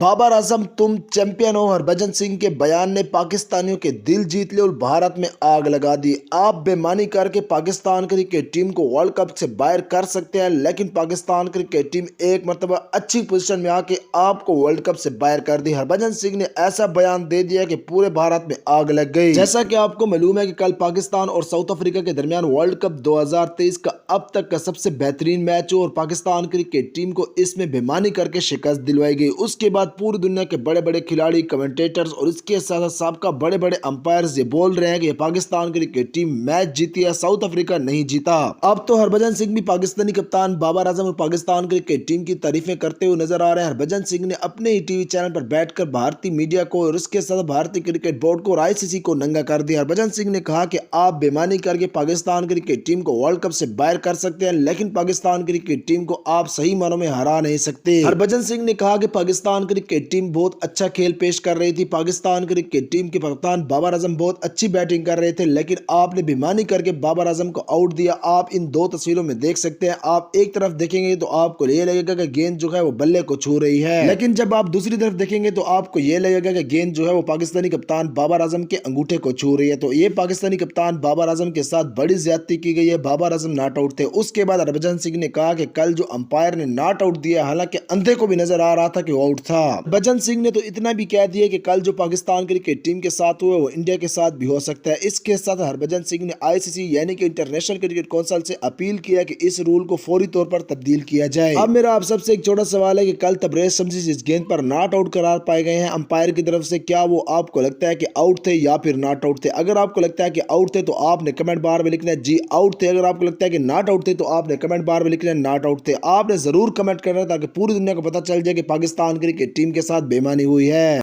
बाबर आजम तुम चैंपियन हो। हरभजन सिंह के बयान ने पाकिस्तानियों के दिल जीत लिए और भारत में आग लगा दी। आप बेईमानी करके पाकिस्तान क्रिकेट टीम को वर्ल्ड कप से बाहर कर सकते हैं, लेकिन पाकिस्तान क्रिकेट टीम एक मरतबा अच्छी पोजीशन में आके आपको वर्ल्ड कप से बाहर कर दी। हरभजन सिंह ने ऐसा बयान दे दिया कि पूरे भारत में आग लग गई। जैसा कि आपको मालूम है कि कल पाकिस्तान और साउथ अफ्रीका के दरमियान वर्ल्ड कप 2023 का अब तक का सबसे बेहतरीन मैच हो और पाकिस्तान क्रिकेट टीम को इसमें बेईमानी करके शिकस्त दिलवाई गई। उसके बाद पूरी दुनिया के बड़े बड़े खिलाड़ी, कमेंटेटर्स और इसके साथ साथ बड़े बड़े अंपायर्स ये बोल रहे हैं कि पाकिस्तान क्रिकेट टीम मैच जीती है, साउथ अफ्रीका नहीं जीता। अब तो हरभजन सिंह भी पाकिस्तानी कप्तान बाबर आजम और पाकिस्तान क्रिकेट टीम की तारीफें करते हुए नजर आ रहे हैं। हरभजन सिंह ने अपने ही टीवी चैनल पर बैठकर भारतीय मीडिया को और इसके साथ भारतीय क्रिकेट बोर्ड को और आईसीसी को नंगा कर दिया। हरभजन सिंह ने कहा कि आप बेईमानी करके पाकिस्तान क्रिकेट टीम को वर्ल्ड कप से बाहर कर सकते हैं, लेकिन पाकिस्तान क्रिकेट टीम को आप सही मानों में हरा नहीं सकते। हरभजन सिंह ने कहा कि पाकिस्तान क्रिकेट टीम बहुत अच्छा खेल पेश कर रही थी। पाकिस्तान क्रिकेट टीम के कप्तान बाबर आजम बहुत अच्छी बैटिंग कर रहे थे, लेकिन आपने बेईमानी करके बाबर आजम को आउट दिया। आप इन दो तस्वीरों में देख सकते हैं। आप एक तरफ देखेंगे तो आपको ये लगेगा कि गेंद जो है वो बल्ले को छू रही है, लेकिन जब आप दूसरी तरफ देखेंगे तो आपको ये लगेगा कि गेंद जो है वो पाकिस्तानी कप्तान बाबर आजम के अंगूठे को छू रही है। तो ये पाकिस्तानी कप्तान बाबर आजम के साथ बड़ी ज्यादती की गई है। बाबर आजम नॉट आउट थे। उसके बाद हरभजन सिंह ने कहा कि कल जो अंपायर ने नॉट आउट दिया, हालांकि अंधे को भी नजर आ रहा था कि वो आउट था। हरभजन सिंह ने तो इतना भी कह दिया कि कल जो पाकिस्तान क्रिकेट टीम के साथ हुआ वो इंडिया के साथ भी हो सकता है। इसके साथ हरभजन सिंह ने आईसीसी यानी कि इंटरनेशनल क्रिकेट काउंसिल से अपील किया कि इस रूल को फौरी तौर पर तब्दील किया जाए। अब मेरा आप सबसे एक छोटा सवाल है कि कल तबरेज शमसी जिस गेंद पर नॉट आउट करार पाए गए हैं अंपायर की तरफ से, क्या वो आपको लगता है कि आउट थे या फिर नॉट आउट थे? अगर आपको लगता है कि आउट थे तो आपने कमेंट बार में लिखना है जी आउट थे। अगर आपको लगता है कि नॉट आउट थे तो आपने कमेंट बार में लिखना है नॉट आउट थे। आपने जरूर कमेंट करना है ताकि पूरी दुनिया को पता चल जाए कि पाकिस्तान क्रिकेट टीम के साथ बेईमानी हुई है।